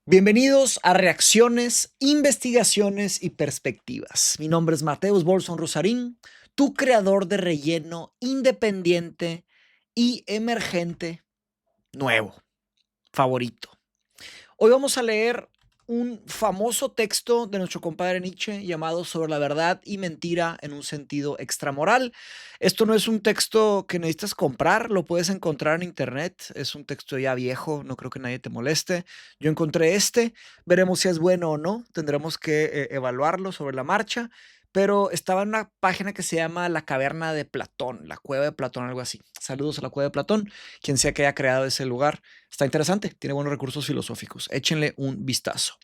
Bienvenidos a Reacciones, Investigaciones y Perspectivas. Mi nombre es Mateus Bolson Rosarín, tu creador de relleno independiente y emergente nuevo, favorito. Hoy vamos a leer un famoso texto de nuestro compadre Nietzsche llamado Sobre la verdad y mentira en un sentido extramoral. Esto no es un texto que necesitas comprar, lo puedes encontrar en internet. Es un texto ya viejo, no creo que nadie te moleste. Yo encontré veremos si es bueno o no. Tendremos que evaluarlo sobre la marcha. Pero estaba en una página que se llama La Caverna de Platón, la Cueva de Platón, algo así. Saludos a la Cueva de Platón, quien sea que haya creado ese lugar. Está interesante, tiene buenos recursos filosóficos. Échenle un vistazo.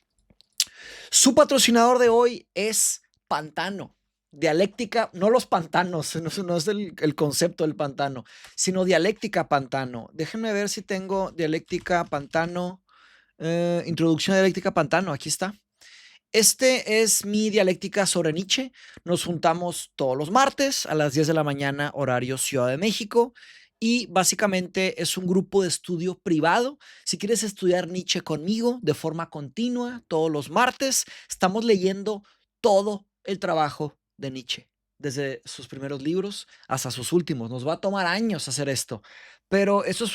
Su patrocinador de hoy es Pantano. Dialéctica, no los pantanos, no es el concepto del pantano, sino dialéctica pantano. Déjenme ver si tengo dialéctica pantano, introducción a dialéctica pantano, aquí está. Este es mi dialéctica sobre Nietzsche. Nos juntamos todos los martes a las 10 de la mañana, horario Ciudad de México. Y básicamente es un grupo de estudio privado. Si quieres estudiar Nietzsche conmigo de forma continua, todos los martes, estamos leyendo todo el trabajo de Nietzsche, desde sus primeros libros hasta sus últimos. Nos va a tomar años hacer esto. Pero eso es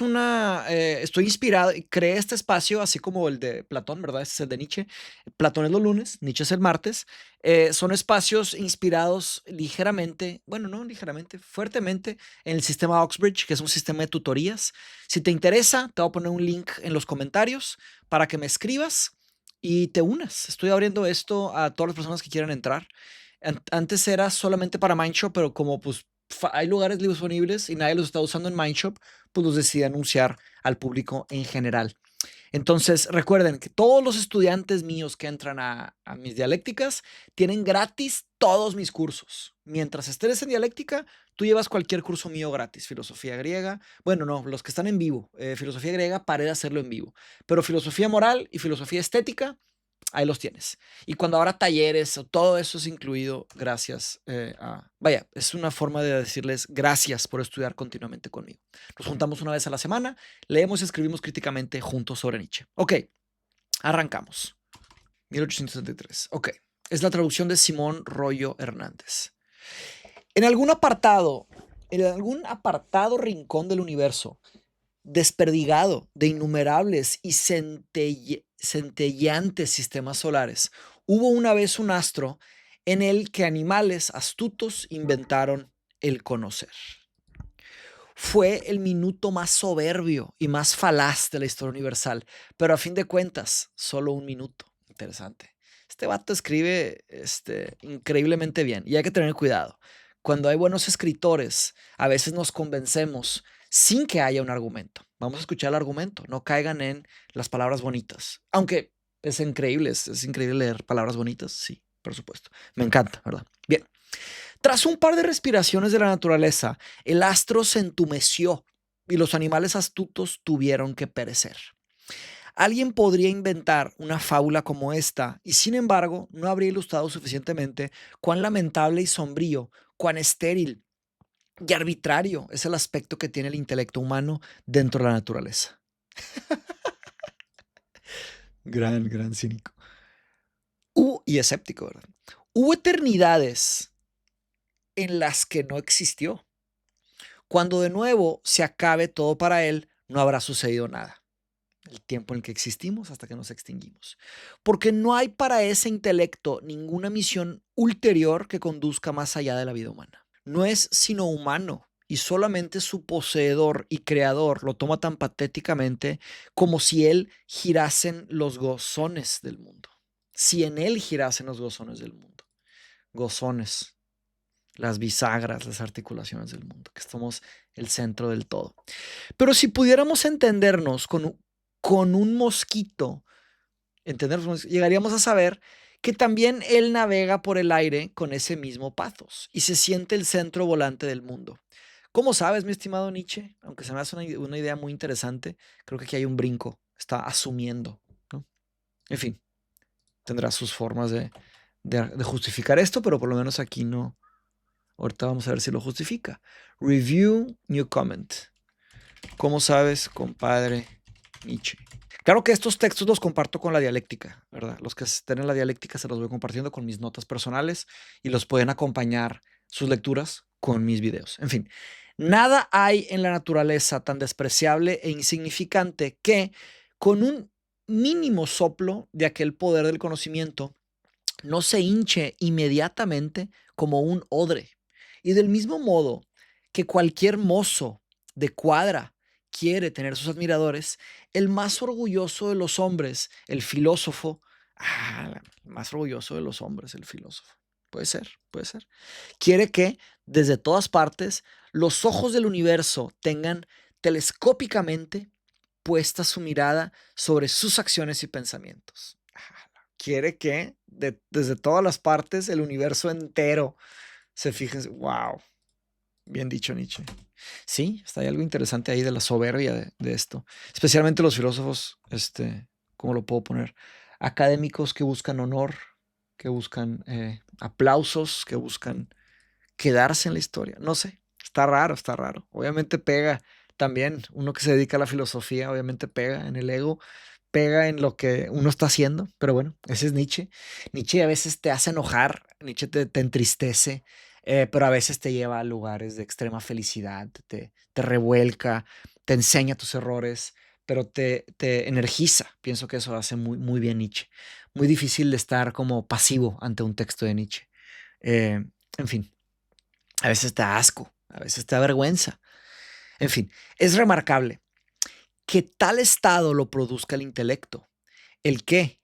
estoy inspirado y creé este espacio, así como el de Platón, ¿verdad? Este es el de Nietzsche. Platón es los lunes, Nietzsche es el martes. Son espacios inspirados ligeramente, bueno, no ligeramente, fuertemente en el sistema Oxbridge, que es un sistema de tutorías. Si te interesa, te voy a poner un link en los comentarios para que me escribas y te unas. Estoy abriendo esto a todas las personas que quieran entrar. Antes era solamente para Mindshop, pero como pues hay lugares disponibles y nadie los está usando en Mindshop, pues los decidí anunciar al público en general. Entonces, recuerden que todos los estudiantes míos que entran a mis dialécticas tienen gratis todos mis cursos. Mientras estés en dialéctica, tú llevas cualquier curso mío gratis. Filosofía griega, bueno, no, los que están en vivo. Filosofía griega, paré de hacerlo en vivo. Pero filosofía moral y filosofía estética, ahí los tienes. Y cuando habrá talleres, todo eso es incluido gracias vaya, es una forma de decirles gracias por estudiar continuamente conmigo. Nos juntamos una vez a la semana, leemos y escribimos críticamente juntos sobre Nietzsche. Ok, arrancamos. 1873. Ok, es la traducción de Simón Rollo Hernández. En algún apartado rincón del universo, desperdigado de innumerables y centelleantes sistemas solares, hubo una vez un astro en el que animales astutos inventaron el conocer. Fue el minuto más soberbio y más falaz de la historia universal, pero a fin de cuentas, solo un minuto. Interesante. Este vato escribe increíblemente bien y hay que tener cuidado. Cuando hay buenos escritores, a veces nos convencemos sin que haya un argumento. Vamos a escuchar el argumento, no caigan en las palabras bonitas. Aunque es increíble, es increíble leer palabras bonitas, sí, por supuesto. Me encanta, ¿verdad? Bien. Tras un par de respiraciones de la naturaleza, el astro se entumeció y los animales astutos tuvieron que perecer. Alguien podría inventar una fábula como esta y sin embargo no habría ilustrado suficientemente cuán lamentable y sombrío, cuán estéril y arbitrario es el aspecto que tiene el intelecto humano dentro de la naturaleza. Gran cínico. Y escéptico, ¿verdad? Hubo eternidades en las que no existió. Cuando de nuevo se acabe todo para él, no habrá sucedido nada. El tiempo en el que existimos hasta que nos extinguimos. Porque no hay para ese intelecto ninguna misión ulterior que conduzca más allá de la vida humana. No es sino humano y solamente su poseedor y creador lo toma tan patéticamente como si él girasen los gozones del mundo. Si en él girasen los gozones del mundo. Gozones, las bisagras, las articulaciones del mundo, que somos el centro del todo. Pero si pudiéramos entendernos con un mosquito, llegaríamos a saber que también él navega por el aire con ese mismo pathos y se siente el centro volante del mundo. ¿Cómo sabes, mi estimado Nietzsche? Aunque se me hace una idea muy interesante, creo que aquí hay un brinco, está asumiendo, ¿no? En fin, tendrá sus formas de justificar esto, pero por lo menos aquí no. Ahorita vamos a ver si lo justifica. Review, new comment. ¿Cómo sabes, compadre Nietzsche? Claro que estos textos los comparto con la dialéctica, ¿verdad? Los que estén en la dialéctica se los voy compartiendo con mis notas personales y los pueden acompañar sus lecturas con mis videos. En fin, nada hay en la naturaleza tan despreciable e insignificante que con un mínimo soplo de aquel poder del conocimiento no se hinche inmediatamente como un odre. Y del mismo modo que cualquier mozo de cuadra quiere tener sus admiradores, el más orgulloso de los hombres, el filósofo, el más orgulloso de los hombres, el filósofo, puede ser, quiere que desde todas partes los ojos del universo tengan telescópicamente puesta su mirada sobre sus acciones y pensamientos. Quiere que desde todas las partes el universo entero se fije. Wow, bien dicho, Nietzsche. Sí, está ahí algo interesante ahí de la soberbia de esto. Especialmente los filósofos, ¿cómo lo puedo poner? Académicos que buscan honor, que buscan aplausos, que buscan quedarse en la historia. No sé, está raro, está raro. Obviamente pega también, uno que se dedica a la filosofía, obviamente pega en el ego, pega en lo que uno está haciendo, pero bueno, ese es Nietzsche. Nietzsche a veces te hace enojar, Nietzsche te entristece, pero a veces te lleva a lugares de extrema felicidad, te revuelca, te enseña tus errores, pero te energiza. Pienso que eso hace muy, muy bien Nietzsche. Muy difícil de estar como pasivo ante un texto de Nietzsche. En fin, a veces te da asco, a veces te da vergüenza. En fin, es remarcable que tal estado lo produzca el intelecto, el que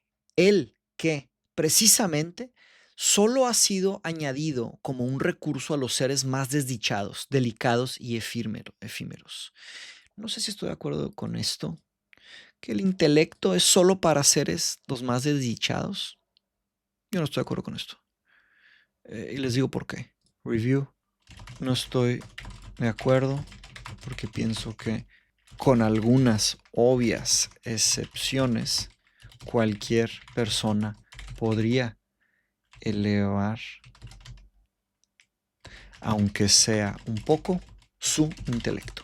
precisamente solo ha sido añadido como un recurso a los seres más desdichados, delicados y efímeros. No sé si estoy de acuerdo con esto, que el intelecto es solo para seres los más desdichados. Yo no estoy de acuerdo con esto. Y les digo por qué. Review. No estoy de acuerdo porque pienso que con algunas obvias excepciones, cualquier persona podría elevar, aunque sea un poco, su intelecto.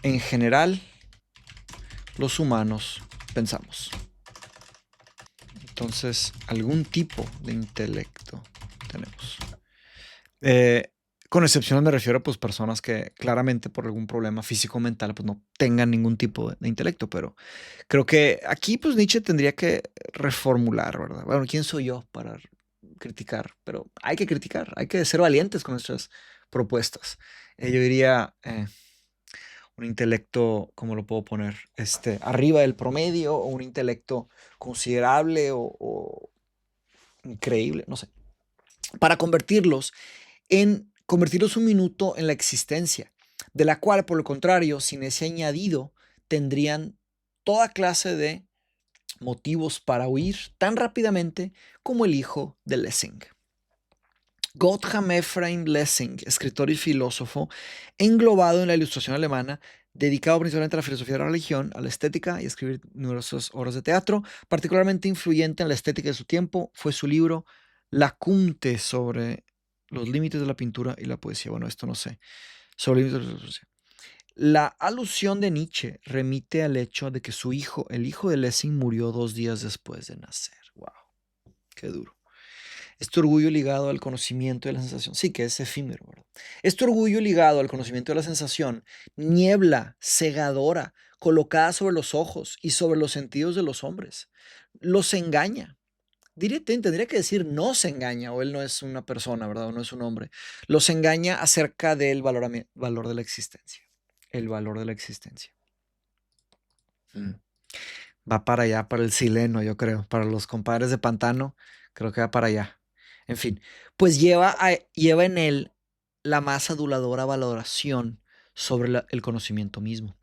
En general, los humanos pensamos. Entonces, algún tipo de intelecto tenemos. Con excepción me refiero a pues, personas que claramente por algún problema físico-mental pues, no tengan ningún tipo de intelecto, pero creo que aquí pues Nietzsche tendría que reformular, ¿verdad? Bueno, ¿quién soy yo para criticar? Pero hay que criticar, hay que ser valientes con nuestras propuestas. Yo diría un intelecto, ¿cómo lo puedo poner? Arriba del promedio o un intelecto considerable o increíble, no sé. Para convertirlos un minuto en la existencia, de la cual, por el contrario, sin ese añadido, tendrían toda clase de motivos para huir tan rápidamente como el hijo de Lessing. Gotthard Ephraim Lessing, escritor y filósofo, englobado en la Ilustración alemana, dedicado principalmente a la filosofía de la religión, a la estética y a escribir numerosas obras de teatro. Particularmente influyente en la estética de su tiempo fue su libro La Cumte sobre los límites de la pintura y la poesía. Bueno, esto no sé. Sobre límites de la poesía. La alusión de Nietzsche remite al hecho de que su hijo, el hijo de Lessing, murió 2 días después de nacer. ¡Wow! ¡Qué duro! Este orgullo ligado al conocimiento de la sensación, sí que es efímero, ¿verdad? Este orgullo ligado al conocimiento de la sensación, niebla cegadora colocada sobre los ojos y sobre los sentidos de los hombres, los engaña. Tendría que decir no se engaña, o él no es una persona, ¿verdad? O no es un hombre. Los engaña acerca del valor de la existencia. El valor de la existencia. Va para allá, para el sileno, yo creo. Para los compadres de Pantano, creo que va para allá. En fin, pues lleva en él la más aduladora valoración sobre el conocimiento mismo.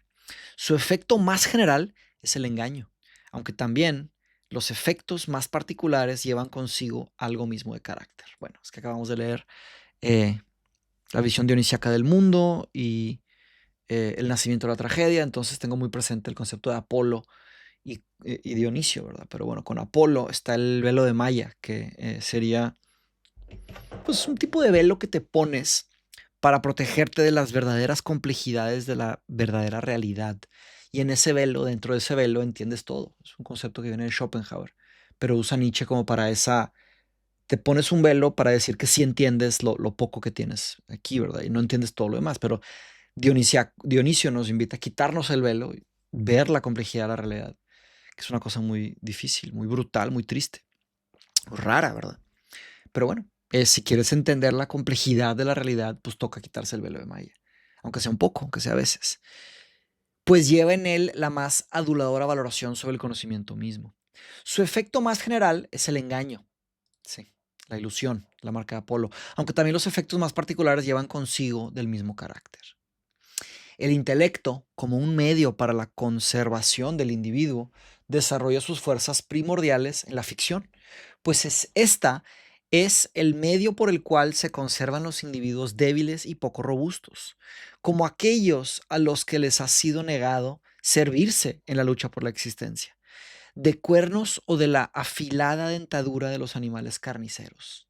Su efecto más general es el engaño, aunque también los efectos más particulares llevan consigo algo mismo de carácter. Bueno, es que acabamos de leer la visión dionisíaca del mundo y el nacimiento de la tragedia, entonces tengo muy presente el concepto de Apolo y Dionisio, ¿verdad? Pero bueno, con Apolo está el velo de Maya, que sería pues un tipo de velo que te pones para protegerte de las verdaderas complejidades de la verdadera realidad Y en ese velo, dentro de ese velo, entiendes todo. Es un concepto que viene de Schopenhauer, pero usa Nietzsche como para esa... Te pones un velo para decir que sí entiendes lo poco que tienes aquí, ¿verdad? Y no entiendes todo lo demás, pero Dionisio nos invita a quitarnos el velo y ver la complejidad de la realidad, que es una cosa muy difícil, muy brutal, muy triste, muy rara, ¿verdad? Pero bueno, si quieres entender la complejidad de la realidad, pues toca quitarse el velo de Maya, aunque sea un poco, aunque sea a veces. Pues lleva en él la más aduladora valoración sobre el conocimiento mismo. Su efecto más general es el engaño, sí, la ilusión, la marca de Apolo, aunque también los efectos más particulares llevan consigo del mismo carácter. El intelecto, como un medio para la conservación del individuo, desarrolla sus fuerzas primordiales en la ficción, pues esta es el medio por el cual se conservan los individuos débiles y poco robustos, como aquellos a los que les ha sido negado servirse en la lucha por la existencia, de cuernos o de la afilada dentadura de los animales carniceros.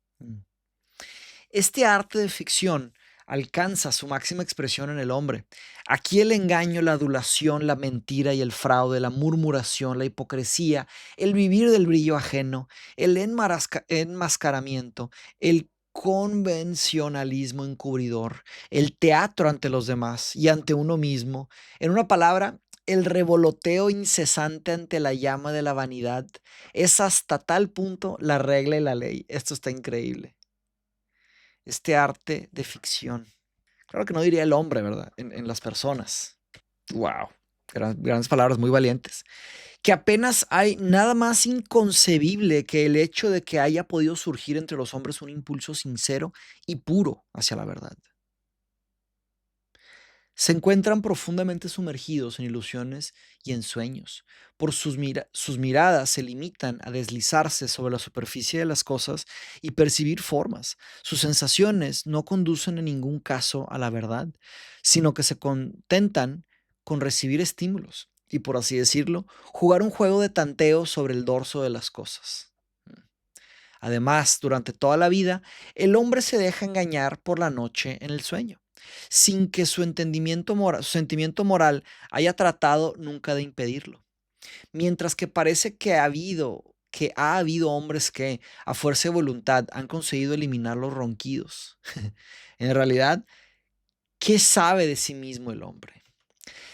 Este arte de ficción alcanza su máxima expresión en el hombre. Aquí el engaño, la adulación, la mentira y el fraude, la murmuración, la hipocresía, el vivir del brillo ajeno, el enmascaramiento, el convencionalismo encubridor, el teatro ante los demás y ante uno mismo. En una palabra, el revoloteo incesante ante la llama de la vanidad es hasta tal punto la regla y la ley. Esto está increíble. Este arte de ficción. Claro que no diría el hombre, ¿verdad? En las personas. Wow. Grandes palabras, muy valientes. Que apenas hay nada más inconcebible que el hecho de que haya podido surgir entre los hombres un impulso sincero y puro hacia la verdad. Se encuentran profundamente sumergidos en ilusiones y en sueños. Por sus miradas se limitan a deslizarse sobre la superficie de las cosas y percibir formas. Sus sensaciones no conducen en ningún caso a la verdad, sino que se contentan con recibir estímulos y, por así decirlo, jugar un juego de tanteo sobre el dorso de las cosas. Además, durante toda la vida, el hombre se deja engañar por la noche en el sueño, sin que su sentimiento moral haya tratado nunca de impedirlo. Mientras que parece que ha habido hombres que, a fuerza de voluntad, han conseguido eliminar los ronquidos. En realidad, ¿qué sabe de sí mismo el hombre?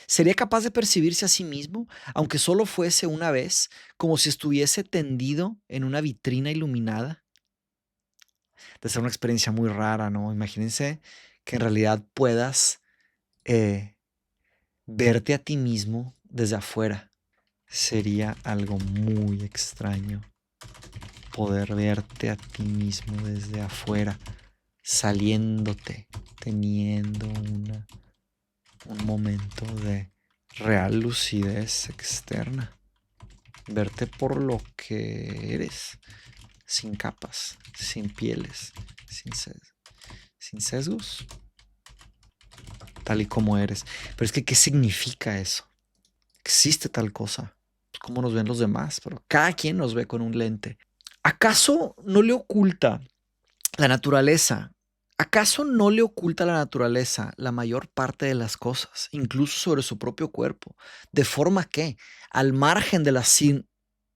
¿Sería capaz de percibirse a sí mismo, aunque solo fuese una vez, como si estuviese tendido en una vitrina iluminada? De ser una experiencia muy rara, ¿no? Imagínense que en realidad puedas eh, verte a ti mismo desde afuera. Sería algo muy extraño poder verte a ti mismo desde afuera, saliéndote, teniendo un momento de real lucidez externa. Verte por lo que eres, sin capas, sin pieles, sin sesgos, tal y como eres. Pero es que, ¿qué significa eso? Existe tal cosa. ¿Cómo nos ven los demás? Pero cada quien nos ve con un lente. ¿Acaso no le oculta la naturaleza? ¿Acaso no le oculta a la naturaleza la mayor parte de las cosas, incluso sobre su propio cuerpo? De forma que, al margen de las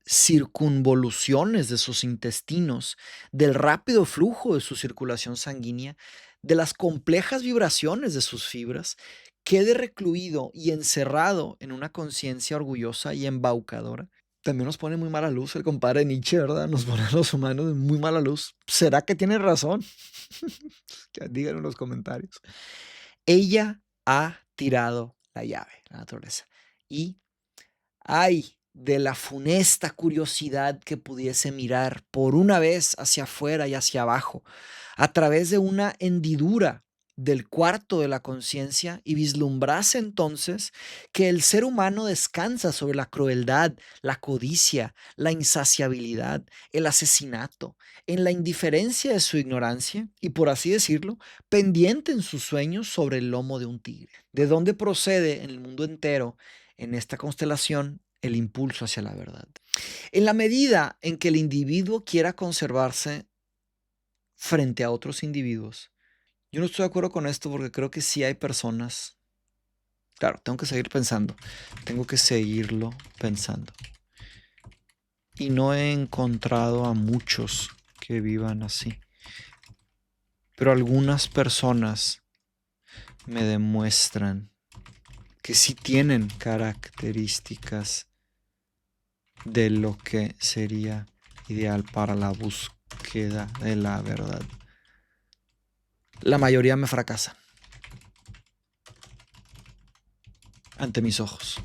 circunvoluciones de sus intestinos, del rápido flujo de su circulación sanguínea, de las complejas vibraciones de sus fibras, quede recluido y encerrado en una conciencia orgullosa y embaucadora. También nos pone muy mala luz el compadre Nietzsche, ¿verdad? Nos pone a los humanos de muy mala luz. ¿Será que tiene razón? Díganlo en los comentarios. Ella ha tirado la llave, la naturaleza. Y ay de la funesta curiosidad que pudiese mirar por una vez hacia afuera y hacia abajo, a través de una hendidura del cuarto de la conciencia y vislumbrase entonces que el ser humano descansa sobre la crueldad, la codicia, la insaciabilidad, el asesinato, en la indiferencia de su ignorancia y, por así decirlo, pendiente en sus sueños sobre el lomo de un tigre. ¿De dónde procede en el mundo entero, en esta constelación, el impulso hacia la verdad? En la medida en que el individuo quiera conservarse frente a otros individuos, yo no estoy de acuerdo con esto porque creo que sí hay personas Claro, tengo que seguir pensando. Tengo que seguirlo pensando. Y no he encontrado a muchos que vivan así. Pero algunas personas me demuestran que sí tienen características de lo que sería ideal para la búsqueda de la verdad. La mayoría me fracasan ante mis ojos.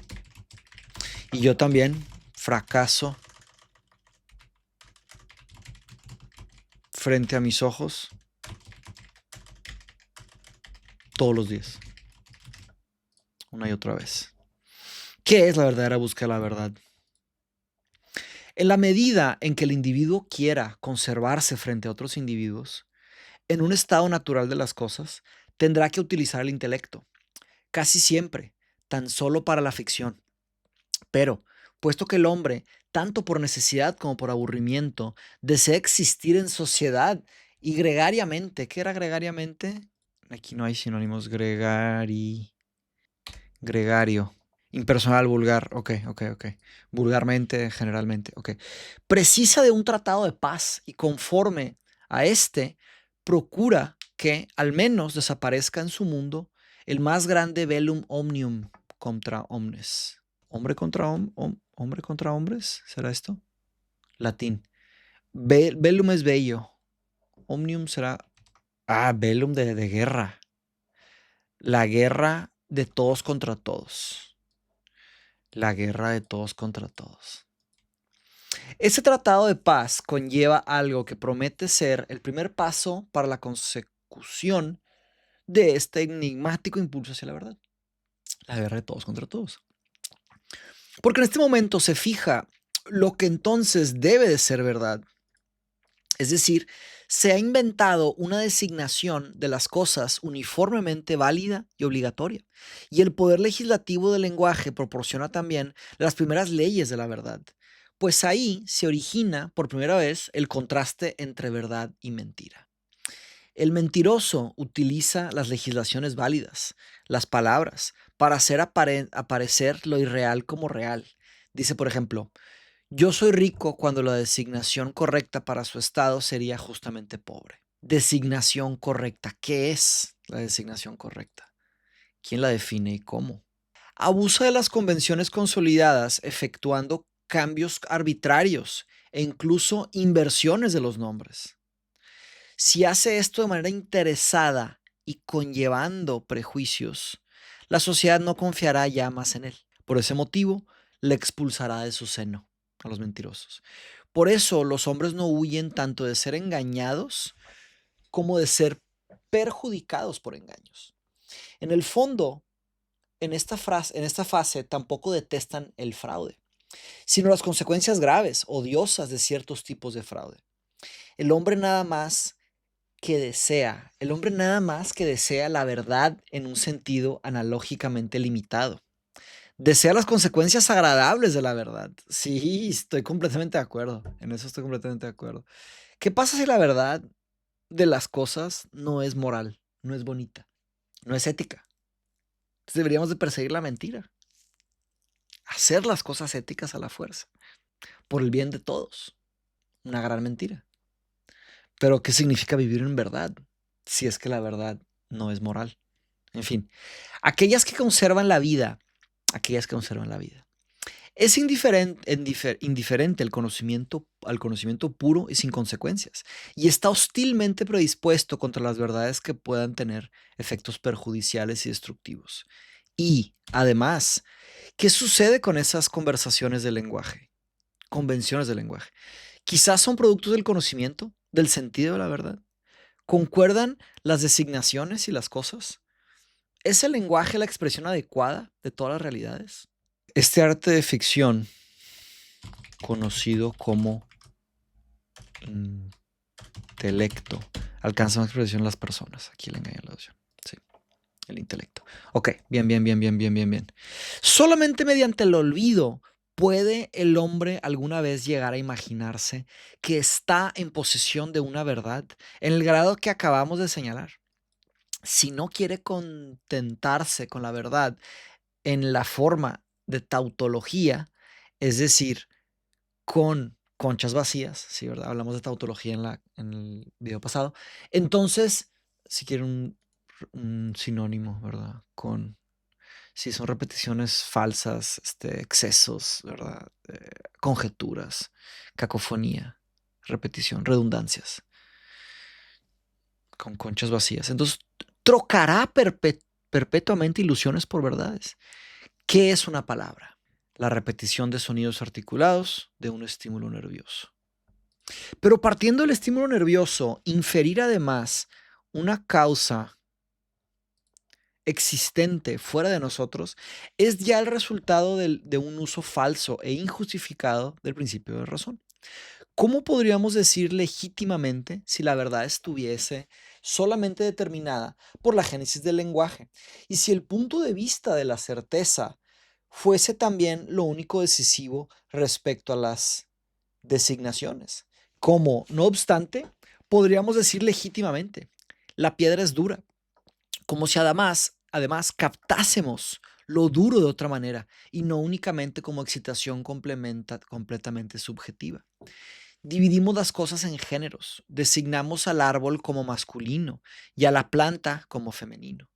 Y yo también fracaso frente a mis ojos todos los días, una y otra vez. ¿Qué es la verdadera búsqueda de la verdad? En la medida en que el individuo quiera conservarse frente a otros individuos, en un estado natural de las cosas, tendrá que utilizar el intelecto, casi siempre, tan solo para la ficción. Pero, puesto que el hombre, tanto por necesidad como por aburrimiento, desea existir en sociedad y gregariamente, ¿qué era gregariamente? Aquí no hay sinónimos, gregario, impersonal, vulgar, ok. Vulgarmente, generalmente, ok. Precisa de un tratado de paz y conforme a este, procura que al menos desaparezca en su mundo el más grande velum omnium contra omnes. Hombre contra hombres, ¿será esto? Latín. Velum es bello. Omnium será. Ah, velum de guerra. La guerra de todos contra todos. La guerra de todos contra todos. Ese tratado de paz conlleva algo que promete ser el primer paso para la consecución de este enigmático impulso hacia la verdad. La guerra de todos contra todos. Porque en este momento se fija lo que entonces debe de ser verdad. Es decir, se ha inventado una designación de las cosas uniformemente válida y obligatoria. Y el poder legislativo del lenguaje proporciona también las primeras leyes de la verdad. Pues ahí se origina por primera vez el contraste entre verdad y mentira. El mentiroso utiliza las legislaciones válidas, las palabras, para hacer aparecer lo irreal como real. Dice, por ejemplo, yo soy rico cuando la designación correcta para su estado sería justamente pobre. Designación correcta. ¿Qué es la designación correcta? ¿Quién la define y cómo? Abusa de las convenciones consolidadas efectuando cambios arbitrarios e incluso inversiones de los nombres. Si hace esto de manera interesada y conllevando prejuicios, la sociedad no confiará ya más en él. Por ese motivo, le expulsará de su seno a los mentirosos. Por eso los hombres no huyen tanto de ser engañados como de ser perjudicados por engaños. En el fondo, en esta fase tampoco detestan el fraude, sino las consecuencias graves, odiosas de ciertos tipos de fraude. El hombre nada más el hombre nada más que desea la verdad en un sentido analógicamente limitado. Desea las consecuencias agradables de la verdad. Sí, estoy completamente de acuerdo. En eso estoy completamente de acuerdo. ¿Qué pasa si la verdad de las cosas no es moral, no es bonita, no es ética? Entonces deberíamos de perseguir la mentira, hacer las cosas éticas a la fuerza, por el bien de todos. Una gran mentira. Pero ¿qué significa vivir en verdad si es que la verdad no es moral? En fin, aquellas que conservan la vida, aquellas que conservan la vida. Es indiferente al conocimiento puro y sin consecuencias, y está hostilmente predispuesto contra las verdades que puedan tener efectos perjudiciales y destructivos. Y, además, ¿qué sucede con esas conversaciones del lenguaje? Convenciones del lenguaje. Quizás son productos del conocimiento, del sentido de la verdad. ¿Concuerdan las designaciones y las cosas? ¿Es el lenguaje la expresión adecuada de todas las realidades? Este arte de ficción, conocido como intelecto, alcanza una expresión en las personas. Aquí le engañé la opción. Sí, el intelecto. Ok, bien. Solamente mediante el olvido puede el hombre alguna vez llegar a imaginarse que está en posesión de una verdad en el grado que acabamos de señalar. Si no quiere contentarse con la verdad, en la forma de tautología, es decir, con conchas vacías, sí, ¿verdad? Hablamos de tautología en el video pasado. Entonces, si quieren un sinónimo, ¿verdad? Si son repeticiones falsas, excesos, ¿verdad? Conjeturas, cacofonía, repetición, redundancias, con conchas vacías. Entonces, trocará perpetuamente ilusiones por verdades. ¿Qué es una palabra? La repetición de sonidos articulados de un estímulo nervioso. Pero partiendo del estímulo nervioso, inferir además una causa existente fuera de nosotros es ya el resultado de un uso falso e injustificado del principio de razón. ¿Cómo podríamos decir legítimamente si la verdad estuviese solamente determinada por la génesis del lenguaje? Y si el punto de vista de la certeza fuese también lo único decisivo respecto a las designaciones. Como, no obstante, podríamos decir legítimamente, la piedra es dura, como si además captásemos lo duro de otra manera y no únicamente como excitación completamente subjetiva. Dividimos las cosas en géneros, designamos al árbol como masculino y a la planta como femenino.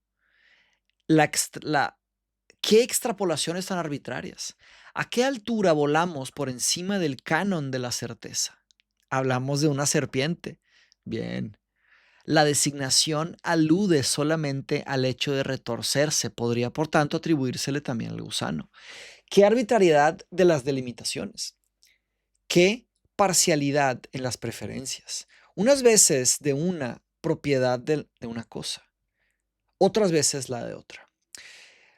¿Qué extrapolaciones tan arbitrarias? ¿A qué altura volamos por encima del canon de la certeza? Hablamos de una serpiente. Bien. La designación alude solamente al hecho de retorcerse. Podría, por tanto, atribuírsele también al gusano. ¿Qué arbitrariedad de las delimitaciones? ¿Qué parcialidad en las preferencias? Unas veces de una propiedad de una cosa, otras veces la de otra.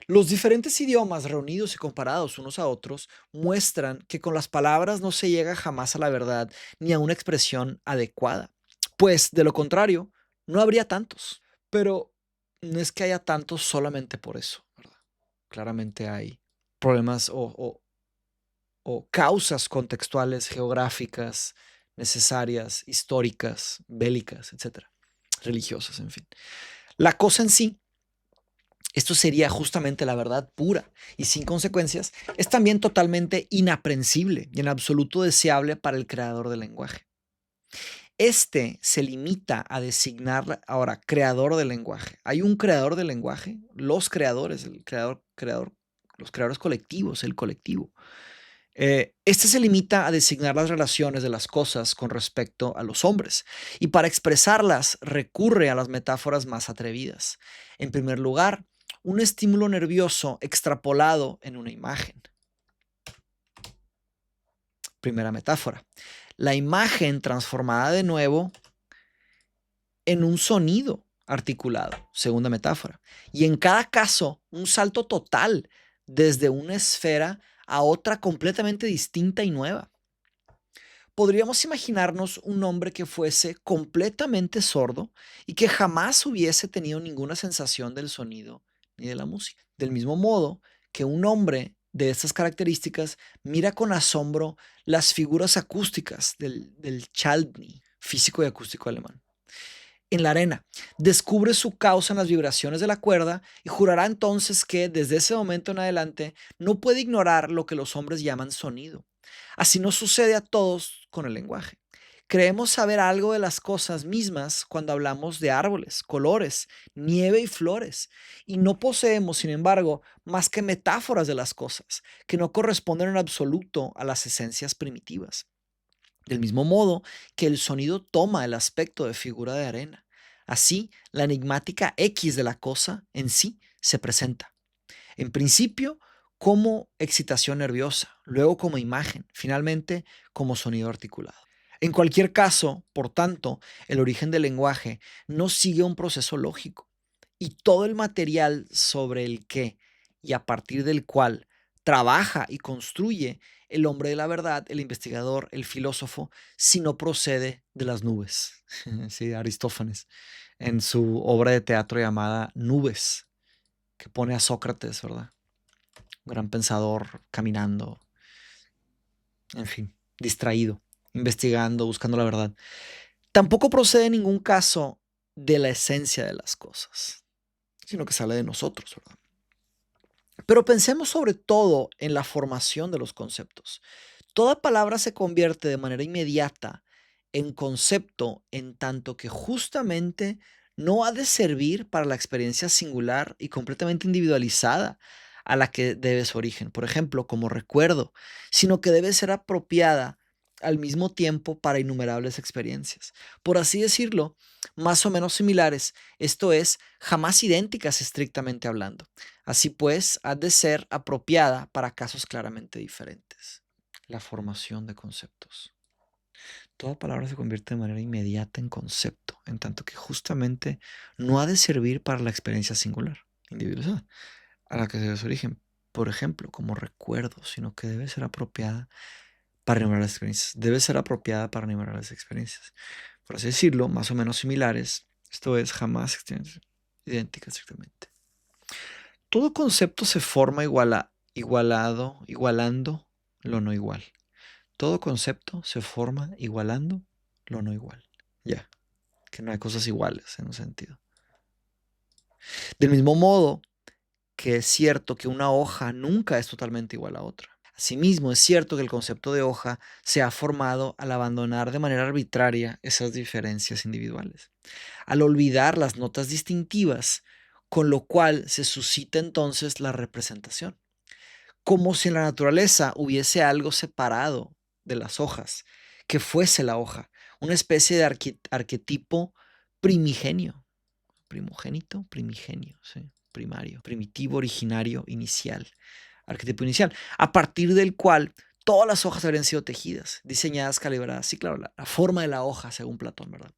Los diferentes idiomas reunidos y comparados unos a otros muestran que con las palabras no se llega jamás a la verdad ni a una expresión adecuada, pues de lo contrario, no habría tantos. Pero no es que haya tantos solamente por eso, ¿verdad? Claramente hay problemas o causas contextuales, geográficas, necesarias, históricas, bélicas, etcétera, religiosas, en fin. La cosa en sí, esto sería justamente la verdad pura y sin consecuencias, es también totalmente inaprensible y en absoluto deseable para el creador del lenguaje. Este se limita a designar ahora creador del lenguaje. Hay un creador del lenguaje, los creadores, los creadores colectivos, el colectivo. Este se limita a designar las relaciones de las cosas con respecto a los hombres y para expresarlas recurre a las metáforas más atrevidas. En primer lugar, un estímulo nervioso extrapolado en una imagen. Primera metáfora. La imagen transformada de nuevo en un sonido articulado. Segunda metáfora. Y en cada caso, un salto total desde una esfera a otra completamente distinta y nueva. Podríamos imaginarnos un hombre que fuese completamente sordo y que jamás hubiese tenido ninguna sensación del sonido ni de la música. Del mismo modo que un hombre de estas características mira con asombro las figuras acústicas del Chladni, físico y acústico alemán, en la arena. Descubre su causa en las vibraciones de la cuerda y jurará entonces que desde ese momento en adelante no puede ignorar lo que los hombres llaman sonido. Así nos sucede a todos con el lenguaje. Creemos saber algo de las cosas mismas cuando hablamos de árboles, colores, nieve y flores, y no poseemos, sin embargo, más que metáforas de las cosas, que no corresponden en absoluto a las esencias primitivas. Del mismo modo que el sonido toma el aspecto de figura de arena. Así, la enigmática X de la cosa en sí se presenta. En principio, como excitación nerviosa, luego como imagen, finalmente como sonido articulado. En cualquier caso, por tanto, el origen del lenguaje no sigue un proceso lógico y todo el material sobre el que y a partir del cual trabaja y construye el hombre de la verdad, el investigador, el filósofo, si no procede de las nubes. Sí, Aristófanes, en su obra de teatro llamada Nubes, que pone a Sócrates, ¿verdad? Un gran pensador caminando, en fin, distraído, investigando, buscando la verdad. Tampoco procede en ningún caso de la esencia de las cosas, sino que sale de nosotros, ¿verdad? Pero pensemos sobre todo en la formación de los conceptos. Toda palabra se convierte de manera inmediata en concepto en tanto que justamente no ha de servir para la experiencia singular y completamente individualizada a la que debe su origen, por ejemplo, como recuerdo, sino que debe ser apropiada al mismo tiempo para innumerables experiencias. Por así decirlo, más o menos similares, esto es, jamás idénticas estrictamente hablando. Así pues, ha de ser apropiada para casos claramente diferentes. La formación de conceptos. Toda palabra se convierte de manera inmediata en concepto, en tanto que justamente no ha de servir para la experiencia singular, individualizada, a la que se debe su origen, por ejemplo, como recuerdo, sino que debe ser apropiada para enumerar las experiencias. Debe ser apropiada para enumerar las experiencias. Por así decirlo, más o menos similares, esto es, jamás idénticas exactamente. Todo concepto se forma igualando lo no igual. Todo concepto se forma igualando lo no igual. Ya, que no hay cosas iguales en un sentido. Del mismo modo que es cierto que una hoja nunca es totalmente igual a otra. Asimismo, es cierto que el concepto de hoja se ha formado al abandonar de manera arbitraria esas diferencias individuales, al olvidar las notas distintivas, con lo cual se suscita entonces la representación, como si en la naturaleza hubiese algo separado de las hojas, que fuese la hoja, una especie de arquetipo primigenio, primogénito, primigenio, ¿sí? Primario, primitivo, originario, inicial, arquetipo inicial, a partir del cual todas las hojas habrían sido tejidas, diseñadas, calibradas. Sí, claro, la forma de la hoja, según Platón, ¿verdad?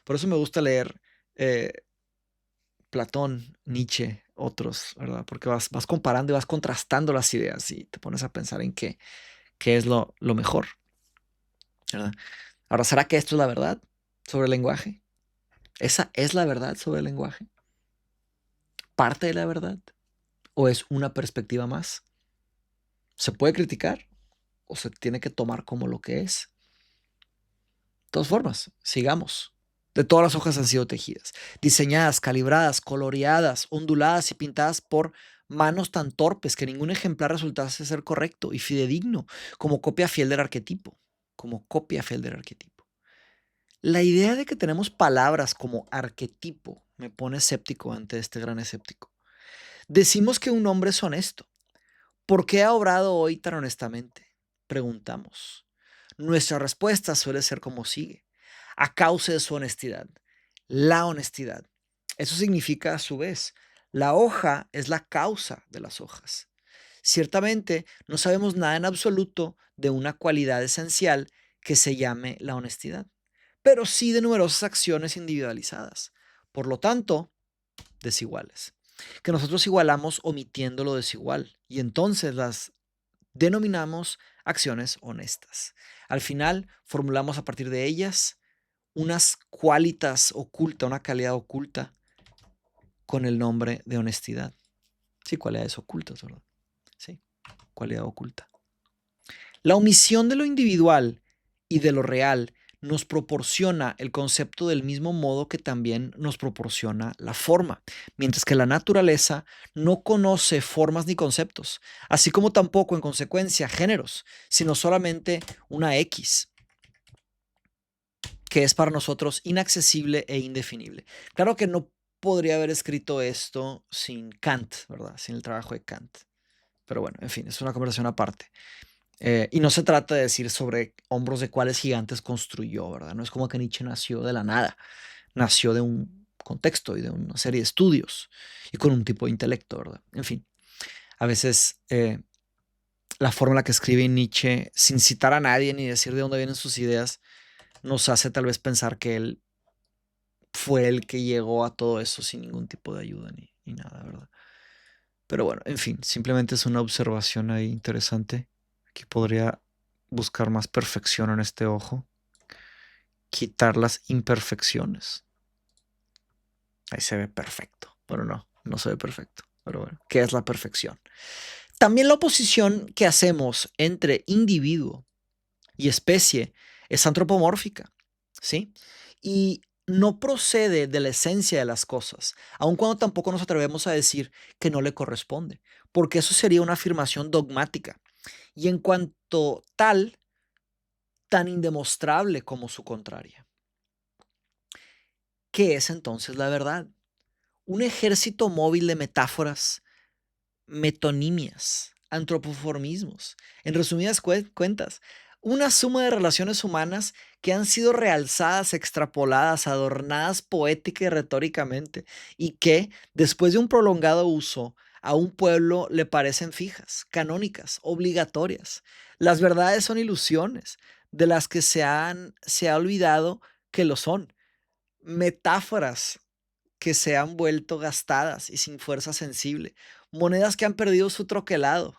Por eso me gusta leer eh, Platón, Nietzsche, otros, ¿verdad? Porque vas comparando y vas contrastando las ideas y te pones a pensar en qué es lo mejor, ¿verdad? Ahora, ¿será que esto es la verdad sobre el lenguaje? ¿Esa es la verdad sobre el lenguaje? ¿Parte de la verdad? ¿O es una perspectiva más? ¿Se puede criticar o se tiene que tomar como lo que es? De todas formas, sigamos. De todas las hojas han sido tejidas, diseñadas, calibradas, coloreadas, onduladas y pintadas por manos tan torpes que ningún ejemplar resultase ser correcto y fidedigno como copia fiel del arquetipo, como copia fiel del arquetipo. La idea de que tenemos palabras como arquetipo me pone escéptico ante este gran escéptico. Decimos que un hombre es honesto. ¿Por qué ha obrado hoy tan honestamente? Preguntamos. Nuestra respuesta suele ser como sigue. A causa de su honestidad. La honestidad. Eso significa a su vez, la hoja es la causa de las hojas. Ciertamente, no sabemos nada en absoluto de una cualidad esencial que se llame la honestidad, pero sí de numerosas acciones individualizadas. Por lo tanto, desiguales, que nosotros igualamos omitiendo lo desigual y entonces las denominamos acciones honestas. Al final, formulamos a partir de ellas unas cualitas ocultas, una calidad oculta con el nombre de honestidad. Sí, cualidades ocultas, ¿verdad? Sí, cualidad oculta. La omisión de lo individual y de lo real nos proporciona el concepto del mismo modo que también nos proporciona la forma, mientras que la naturaleza no conoce formas ni conceptos, así como tampoco en consecuencia géneros, sino solamente una X, que es para nosotros inaccesible e indefinible. Claro que no podría haber escrito esto sin Kant, ¿verdad? Sin el trabajo de Kant. Pero bueno, en fin, es una conversación aparte. Y no se trata de decir sobre hombros de cuáles gigantes construyó, ¿verdad? No es como que Nietzsche nació de la nada, nació de un contexto y de una serie de estudios y con un tipo de intelecto, ¿verdad? En fin, a veces la forma en la que escribe Nietzsche, sin citar a nadie ni decir de dónde vienen sus ideas, nos hace tal vez pensar que él fue el que llegó a todo eso sin ningún tipo de ayuda ni nada, ¿verdad? Pero bueno, en fin, simplemente es una observación ahí interesante que podría buscar más perfección en este ojo, quitar las imperfecciones. Ahí se ve perfecto, pero no se ve perfecto. Pero bueno, ¿qué es la perfección? También la oposición que hacemos entre individuo y especie es antropomórfica, ¿sí? Y no procede de la esencia de las cosas, aun cuando tampoco nos atrevemos a decir que no le corresponde, porque eso sería una afirmación dogmática y en cuanto tal, tan indemostrable como su contraria. ¿Qué es entonces la verdad? Un ejército móvil de metáforas, metonimias, antropoformismos, en resumidas cuentas, una suma de relaciones humanas que han sido realzadas, extrapoladas, adornadas poética y retóricamente, y que, después de un prolongado uso, a un pueblo le parecen fijas, canónicas, obligatorias. Las verdades son ilusiones de las que se ha olvidado que lo son, metáforas que se han vuelto gastadas y sin fuerza sensible, monedas que han perdido su troquelado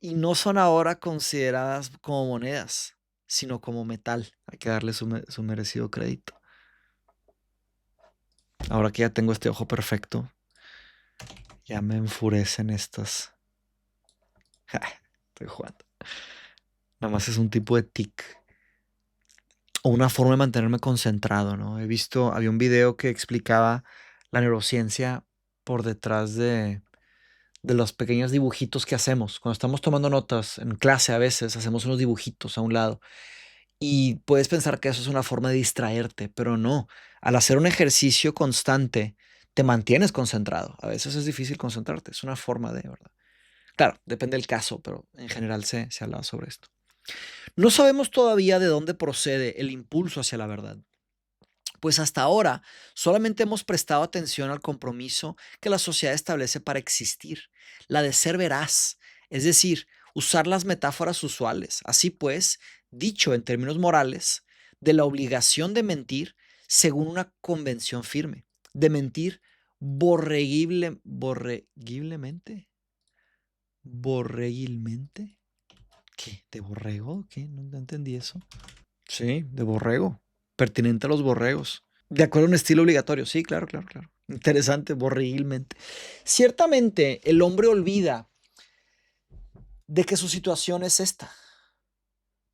y no son ahora consideradas como monedas, sino como metal. Hay que darle su merecido crédito. Ahora que ya tengo este ojo perfecto, ya me enfurecen estas. Estoy jugando. Nada más es un tipo de tic o una forma de mantenerme concentrado, ¿no? Había un video que explicaba la neurociencia por detrás de los pequeños dibujitos que hacemos. Cuando estamos tomando notas en clase a veces hacemos unos dibujitos a un lado y puedes pensar que eso es una forma de distraerte, pero no. Al hacer un ejercicio constante te mantienes concentrado. A veces es difícil concentrarte, es una forma de, ¿verdad? Claro, depende del caso, pero en general se habla sobre esto. No sabemos todavía de dónde procede el impulso hacia la verdad. Pues hasta ahora solamente hemos prestado atención al compromiso que la sociedad establece para existir, la de ser veraz, es decir, usar las metáforas usuales. Así pues, dicho en términos morales, de la obligación de mentir según una convención firme, de mentir borreguiblemente, borreguilmente. ¿Qué? ¿De borrego? ¿Qué? No entendí eso. Sí, de borrego, pertinente a los borregos. De acuerdo a un estilo obligatorio, sí, claro, claro, claro. Interesante, borreguilmente. Ciertamente, el hombre olvida de que su situación es esta.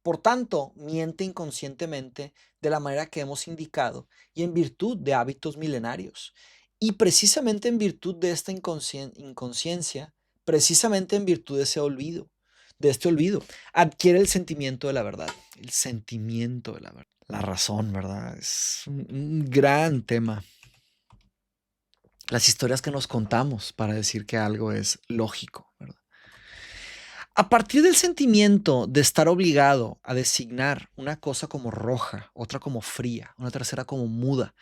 Por tanto, miente inconscientemente de la manera que hemos indicado y en virtud de hábitos milenarios. Y precisamente en virtud de esta inconsciencia, precisamente en virtud de este olvido, adquiere el sentimiento de la verdad. El sentimiento de la verdad. La razón, ¿verdad? Es un gran tema. Las historias que nos contamos para decir que algo es lógico, ¿verdad? A partir del sentimiento de estar obligado a designar una cosa como roja, otra como fría, una tercera como muda,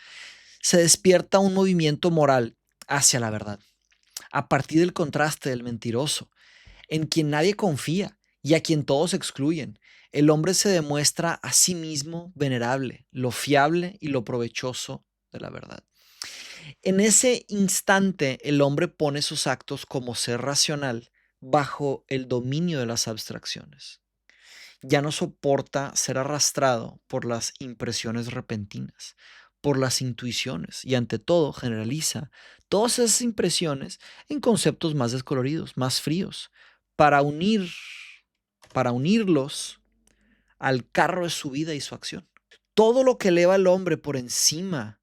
se despierta un movimiento moral hacia la verdad. A partir del contraste del mentiroso, en quien nadie confía y a quien todos excluyen, el hombre se demuestra a sí mismo venerable, lo fiable y lo provechoso de la verdad. En ese instante, el hombre pone sus actos como ser racional bajo el dominio de las abstracciones. Ya no soporta ser arrastrado por las impresiones repentinas, por las intuiciones y ante todo generaliza todas esas impresiones en conceptos más descoloridos, más fríos, para unir, para unirlos al carro de su vida y su acción. Todo lo que eleva al hombre por encima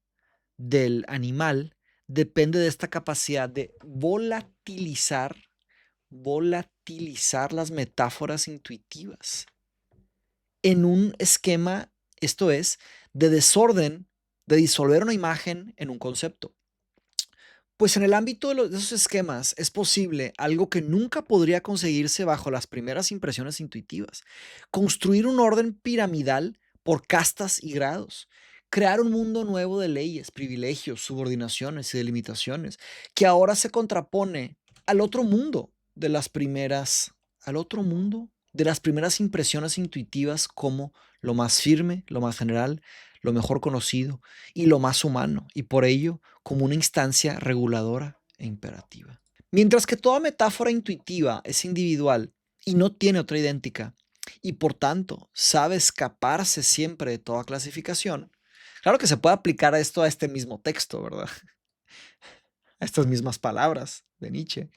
del animal depende de esta capacidad de volatilizar las metáforas intuitivas en un esquema, esto es, de desorden, de disolver una imagen en un concepto. Pues en el ámbito de esos esquemas es posible algo que nunca podría conseguirse bajo las primeras impresiones intuitivas. Construir un orden piramidal por castas y grados. Crear un mundo nuevo de leyes, privilegios, subordinaciones y delimitaciones que ahora se contrapone al otro mundo de las primeras, al otro mundo de las primeras impresiones intuitivas como lo más firme, lo más general, lo mejor conocido y lo más humano, y por ello como una instancia reguladora e imperativa. Mientras que toda metáfora intuitiva es individual y no tiene otra idéntica, y por tanto sabe escaparse siempre de toda clasificación, claro que se puede aplicar a esto a este mismo texto, ¿verdad? A estas mismas palabras de Nietzsche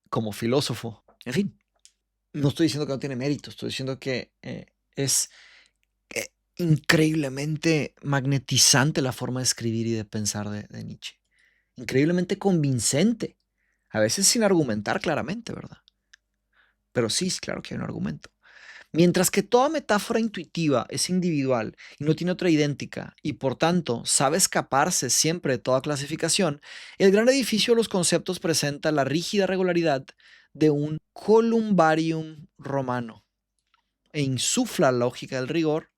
como filósofo. En fin, no estoy diciendo que no tiene mérito, estoy diciendo que es increíblemente magnetizante la forma de escribir y de pensar de Nietzsche. Increíblemente convincente. A veces sin argumentar claramente, ¿verdad? Pero sí, claro que hay un argumento. Mientras que toda metáfora intuitiva es individual y no tiene otra idéntica y por tanto sabe escaparse siempre de toda clasificación, el gran edificio de los conceptos presenta la rígida regularidad de un columbarium romano e insufla la lógica del rigor,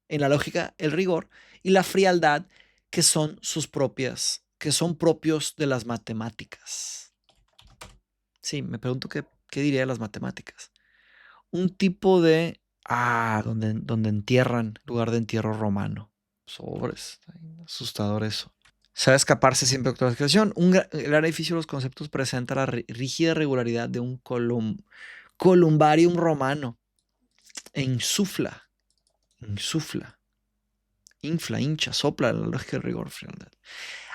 en la lógica el rigor y la frialdad que son sus propias, que son propios de las matemáticas. Sí, me pregunto qué diría de las matemáticas. Un tipo de, donde entierran, lugar de entierro romano. Sobres, asustador eso. Sabe escaparse siempre de la clasificación. El gran edificio de los conceptos presenta la rígida regularidad de un columbarium romano e insufla, infla, hincha, sopla la lógica del rigor, frialdad.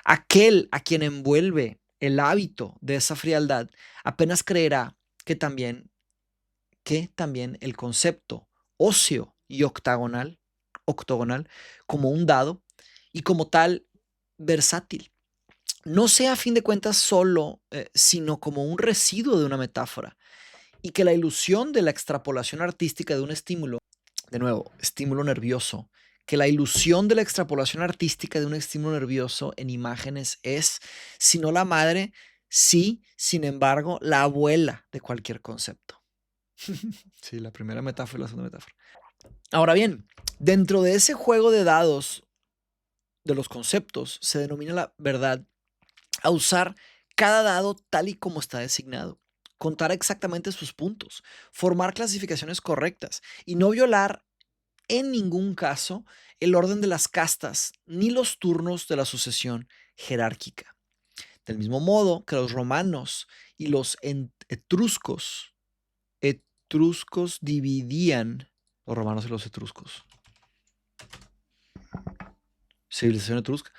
Aquel a quien envuelve el hábito de esa frialdad apenas creerá que también el concepto óseo y octogonal como un dado y como tal versátil, no sea a fin de cuentas solo, sino como un residuo de una metáfora, y que la ilusión de la extrapolación artística de un estímulo, de nuevo, estímulo nervioso, que la ilusión de la extrapolación artística de un estímulo nervioso en imágenes es, si no la madre, sí, sin embargo, la abuela de cualquier concepto. Sí, la primera metáfora y la segunda metáfora. Ahora bien, dentro de ese juego de dados de los conceptos se denomina la verdad a usar cada dado tal y como está designado, contar exactamente sus puntos, formar clasificaciones correctas y no violar en ningún caso el orden de las castas ni los turnos de la sucesión jerárquica. Del mismo modo que los romanos y los etruscos dividían, los romanos y los etruscos, civilización etrusca,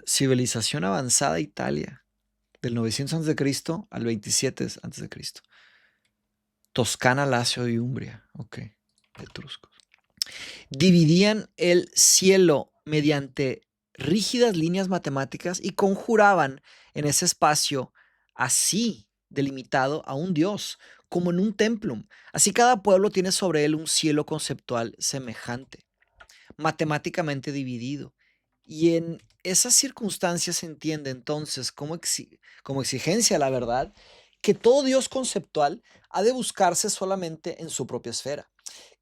civilización avanzada Italia, del 900 a.C. al 27 a.C. Toscana, Lacio y Umbria, ok, etruscos. Dividían el cielo mediante rígidas líneas matemáticas y conjuraban en ese espacio así delimitado a un dios, como en un templum. Así cada pueblo tiene sobre él un cielo conceptual semejante, matemáticamente dividido. Y en esas circunstancias se entiende entonces como exigencia la verdad que todo Dios conceptual ha de buscarse solamente en su propia esfera.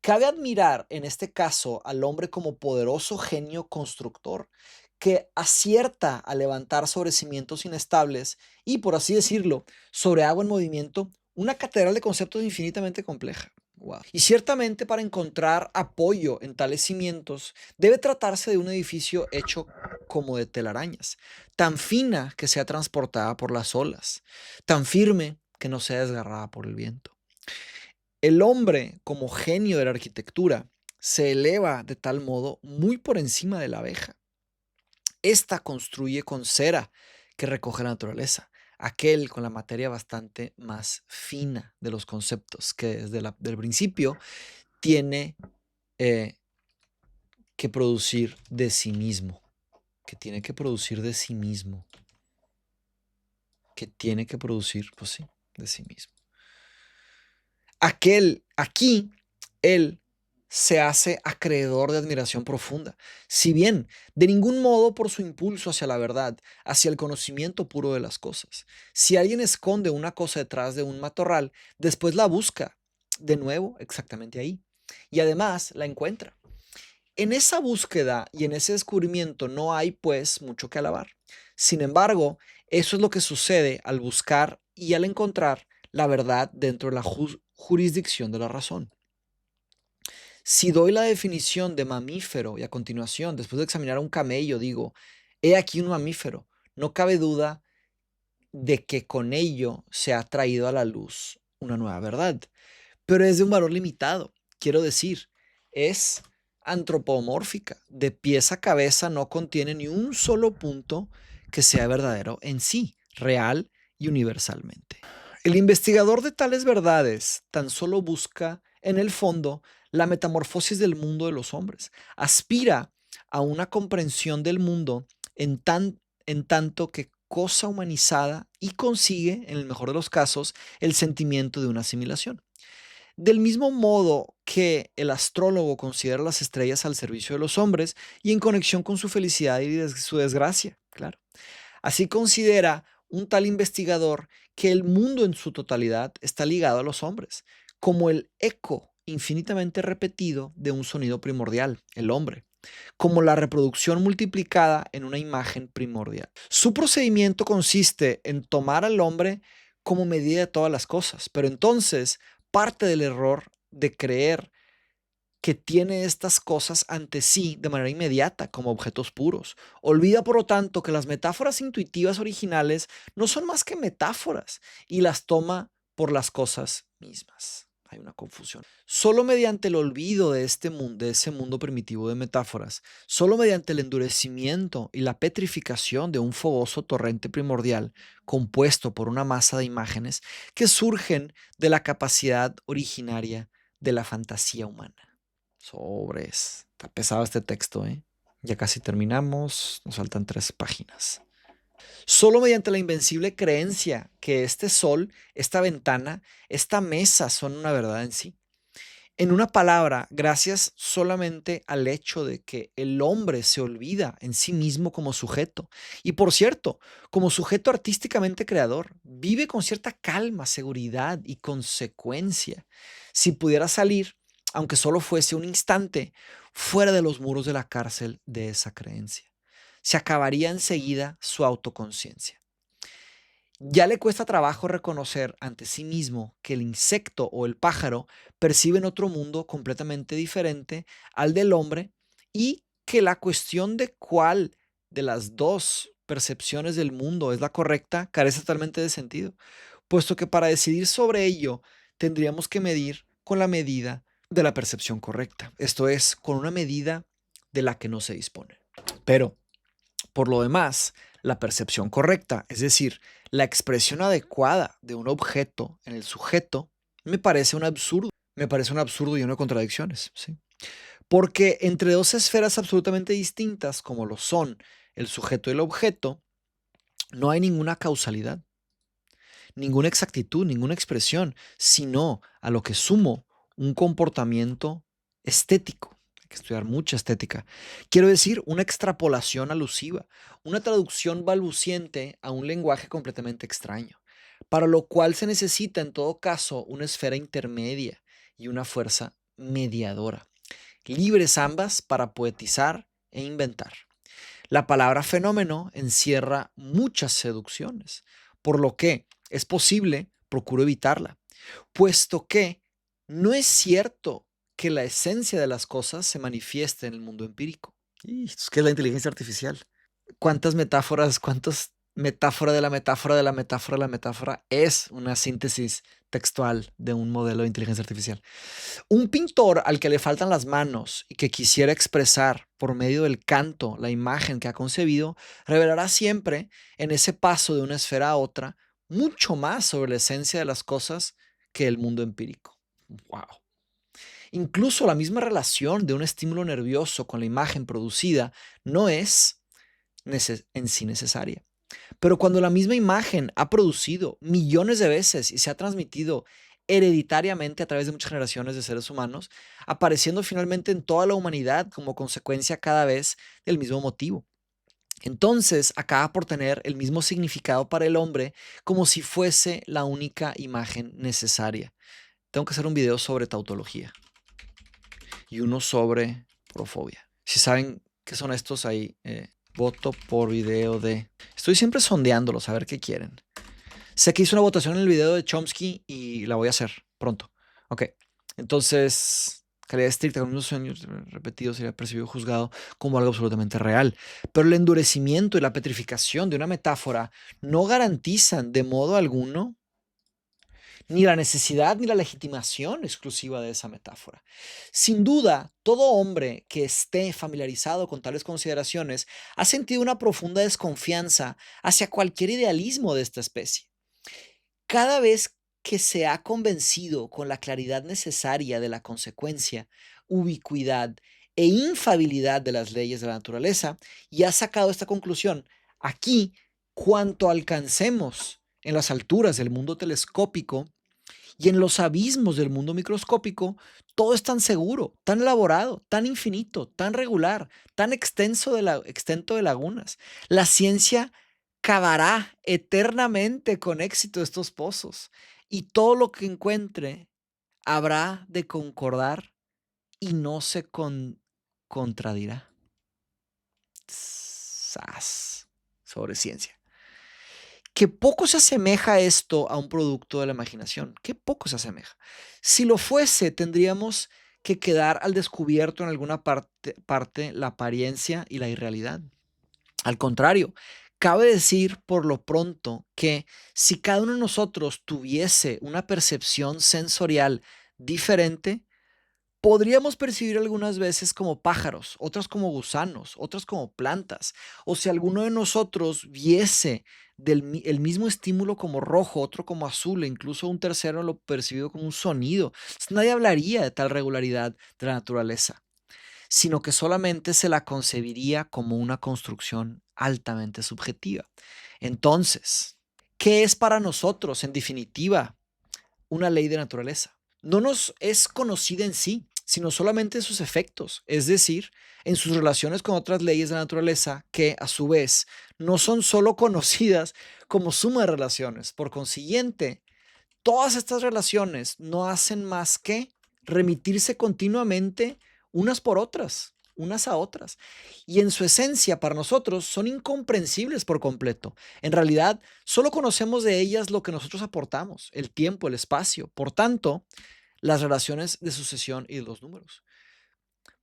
Cabe admirar en este caso al hombre como poderoso genio constructor que acierta a levantar sobre cimientos inestables y, por así decirlo, sobre agua en movimiento, una catedral de conceptos infinitamente compleja. Wow. Y ciertamente para encontrar apoyo en tales cimientos debe tratarse de un edificio hecho como de telarañas, tan fina que sea transportada por las olas, tan firme que no sea desgarrada por el viento. El hombre, como genio de la arquitectura, se eleva de tal modo muy por encima de la abeja. Esta construye con cera que recoge la naturaleza, aquel con la materia bastante más fina de los conceptos, que desde el principio tiene eh, que producir de sí mismo, que tiene que producir de sí mismo, que tiene que producir, pues sí, de sí mismo. Aquí, él se hace acreedor de admiración profunda, si bien de ningún modo por su impulso hacia la verdad, hacia el conocimiento puro de las cosas. Si alguien esconde una cosa detrás de un matorral, después la busca de nuevo exactamente ahí y además la encuentra. En esa búsqueda y en ese descubrimiento no hay, pues, mucho que alabar. Sin embargo, eso es lo que sucede al buscar y al encontrar la verdad dentro de la jurisdicción de la razón. Si doy la definición de mamífero y a continuación, después de examinar a un camello, digo, he aquí un mamífero, no cabe duda de que con ello se ha traído a la luz una nueva verdad, pero es de un valor limitado. Quiero decir, es antropomórfica. De pies a cabeza no contiene ni un solo punto que sea verdadero en sí, real y universalmente. El investigador de tales verdades tan solo busca En el fondo, la metamorfosis del mundo de los hombres aspira a una comprensión del mundo en tanto que cosa humanizada y consigue, en el mejor de los casos, el sentimiento de una asimilación. Del mismo modo que el astrólogo considera las estrellas al servicio de los hombres y en conexión con su felicidad y su desgracia, claro. Así considera un tal investigador que el mundo en su totalidad está ligado a los hombres, como el eco infinitamente repetido de un sonido primordial, el hombre, como la reproducción multiplicada en una imagen primordial. Su procedimiento consiste en tomar al hombre como medida de todas las cosas, pero entonces parte del error de creer que tiene estas cosas ante sí de manera inmediata como objetos puros. Olvida, por lo tanto, que las metáforas intuitivas originales no son más que metáforas y las toma por las cosas mismas. Hay una confusión. Solo mediante el olvido de ese mundo primitivo de metáforas, solo mediante el endurecimiento y la petrificación de un fogoso torrente primordial compuesto por una masa de imágenes que surgen de la capacidad originaria de la fantasía humana. Sobres. Está pesado este texto, ¿eh? Ya casi terminamos. Nos faltan 3 páginas. Solo mediante la invencible creencia que este sol, esta ventana, esta mesa son una verdad en sí. En una palabra, gracias solamente al hecho de que el hombre se olvida en sí mismo como sujeto. Y por cierto, como sujeto artísticamente creador, vive con cierta calma, seguridad y consecuencia. Si pudiera salir, aunque solo fuese un instante, fuera de los muros de la cárcel de esa creencia, se acabaría enseguida su autoconciencia. Ya le cuesta trabajo reconocer ante sí mismo que el insecto o el pájaro perciben otro mundo completamente diferente al del hombre y que la cuestión de cuál de las dos percepciones del mundo es la correcta carece totalmente de sentido, puesto que para decidir sobre ello tendríamos que medir con la medida de la percepción correcta, esto es, con una medida de la que no se dispone. Pero por lo demás, la percepción correcta, es decir, la expresión adecuada de un objeto en el sujeto, me parece un absurdo. Me parece un absurdo y una contradicciones, ¿sí? Porque entre dos esferas absolutamente distintas, como lo son el sujeto y el objeto, no hay ninguna causalidad, ninguna exactitud, ninguna expresión, sino a lo que sumo un comportamiento estético. Hay que estudiar mucha estética. Quiero decir, una extrapolación alusiva, una traducción balbuciente a un lenguaje completamente extraño, para lo cual se necesita en todo caso una esfera intermedia y una fuerza mediadora, libres ambas para poetizar e inventar. La palabra fenómeno encierra muchas seducciones, por lo que es posible, procuro evitarla, puesto que no es cierto que la esencia de las cosas se manifieste en el mundo empírico. ¿Y qué es la inteligencia artificial? ¿Cuántas metáforas, cuántas metáfora de la metáfora de la metáfora de la metáfora es una síntesis textual de un modelo de inteligencia artificial? Un pintor al que le faltan las manos y que quisiera expresar por medio del canto la imagen que ha concebido, revelará siempre en ese paso de una esfera a otra mucho más sobre la esencia de las cosas que el mundo empírico. ¡Wow! Incluso la misma relación de un estímulo nervioso con la imagen producida no es en sí necesaria. Pero cuando la misma imagen ha producido millones de veces y se ha transmitido hereditariamente a través de muchas generaciones de seres humanos, apareciendo finalmente en toda la humanidad como consecuencia cada vez del mismo motivo. Entonces acaba por tener el mismo significado para el hombre como si fuese la única imagen necesaria. Tengo que hacer un video sobre tautología y uno sobre profobia. Si saben qué son estos ahí, voto por video de... Estoy siempre sondeándolos a ver qué quieren. Sé que hice una votación en el video de Chomsky y la voy a hacer pronto. Ok, entonces, calidad estricta con unos sueños repetidos sería percibido juzgado como algo absolutamente real. Pero el endurecimiento y la petrificación de una metáfora no garantizan de modo alguno ni la necesidad ni la legitimación exclusiva de esa metáfora. Sin duda, todo hombre que esté familiarizado con tales consideraciones ha sentido una profunda desconfianza hacia cualquier idealismo de esta especie. Cada vez que se ha convencido con la claridad necesaria de la consecuencia, ubicuidad e infabilidad de las leyes de la naturaleza y ha sacado esta conclusión. Aquí, cuanto alcancemos en las alturas del mundo telescópico y en los abismos del mundo microscópico, todo es tan seguro, tan elaborado, tan infinito, tan regular, tan extento de lagunas. La ciencia cavará eternamente con éxito estos pozos y todo lo que encuentre habrá de concordar y no se contradirá. Sas. Sobre ciencia. Que poco se asemeja esto a un producto de la imaginación. Qué poco se asemeja. Si lo fuese, tendríamos que quedar al descubierto en alguna parte la apariencia y la irrealidad. Al contrario, cabe decir por lo pronto que si cada uno de nosotros tuviese una percepción sensorial diferente, podríamos percibir algunas veces como pájaros, otras como gusanos, otras como plantas. O si alguno de nosotros viese el mismo estímulo como rojo, otro como azul, e incluso un tercero lo percibido como un sonido, nadie hablaría de tal regularidad de la naturaleza, sino que solamente se la concebiría como una construcción altamente subjetiva. Entonces, ¿qué es para nosotros, en definitiva, una ley de naturaleza? No nos es conocida en sí, sino solamente en sus efectos, es decir, en sus relaciones con otras leyes de la naturaleza que, a su vez, no son solo conocidas como suma de relaciones. Por consiguiente, todas estas relaciones no hacen más que remitirse continuamente unas por otras, unas a otras. Y en su esencia, para nosotros, son incomprensibles por completo. En realidad, solo conocemos de ellas lo que nosotros aportamos, el tiempo, el espacio. Por tanto, las relaciones de sucesión y de los números.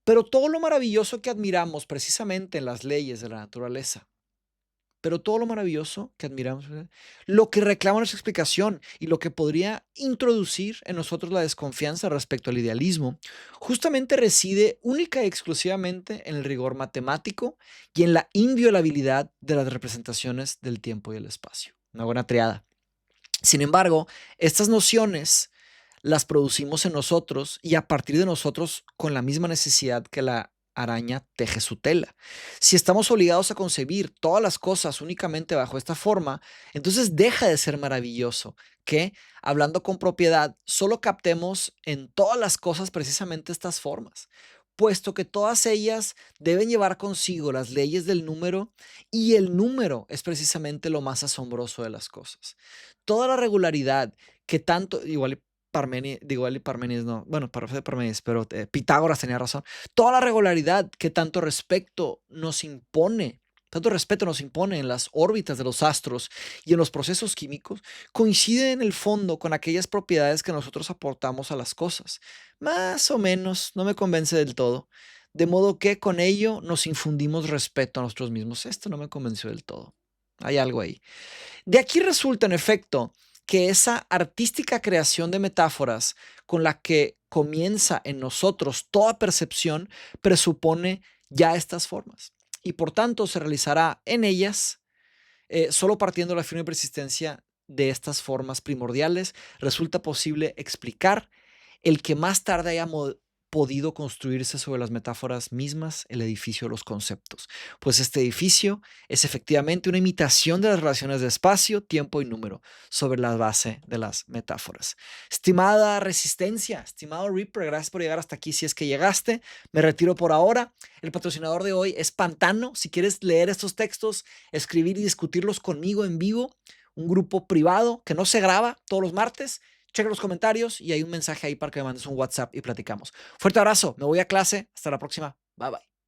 Pero todo lo maravilloso que admiramos precisamente en las leyes de la naturaleza, pero todo lo maravilloso que admiramos, lo que reclama nuestra explicación y lo que podría introducir en nosotros la desconfianza respecto al idealismo, justamente reside única y exclusivamente en el rigor matemático y en la inviolabilidad de las representaciones del tiempo y el espacio. Una buena triada. Sin embargo, estas nociones las producimos en nosotros y a partir de nosotros con la misma necesidad que la araña teje su tela. Si estamos obligados a concebir todas las cosas únicamente bajo esta forma, entonces deja de ser maravilloso que, hablando con propiedad, solo captemos en todas las cosas precisamente estas formas, puesto que todas ellas deben llevar consigo las leyes del número y el número es precisamente lo más asombroso de las cosas. Toda la regularidad que tanto, Parménides no, bueno, Parménides, pero Pitágoras tenía razón. Toda la regularidad que tanto respeto nos impone en las órbitas de los astros y en los procesos químicos, coincide en el fondo con aquellas propiedades que nosotros aportamos a las cosas. Más o menos, no me convence del todo. De modo que con ello nos infundimos respeto a nosotros mismos. Esto no me convenció del todo. Hay algo ahí. De aquí resulta, en efecto, que esa artística creación de metáforas con la que comienza en nosotros toda percepción presupone ya estas formas y por tanto se realizará en ellas solo partiendo de la firme persistencia de estas formas primordiales resulta posible explicar el que más tarde haya podido construirse sobre las metáforas mismas el edificio de los conceptos, pues este edificio es efectivamente una imitación de las relaciones de espacio, tiempo y número sobre la base de las metáforas. Estimada Resistencia, estimado Reaper, gracias por llegar hasta aquí si es que llegaste. Me retiro por ahora. El patrocinador de hoy es Pantano. Si quieres leer estos textos, escribir y discutirlos conmigo en vivo, un grupo privado que no se graba todos los martes. Checa los comentarios y hay un mensaje ahí para que me mandes un WhatsApp y platicamos. Fuerte abrazo, me voy a clase. Hasta la próxima. Bye bye.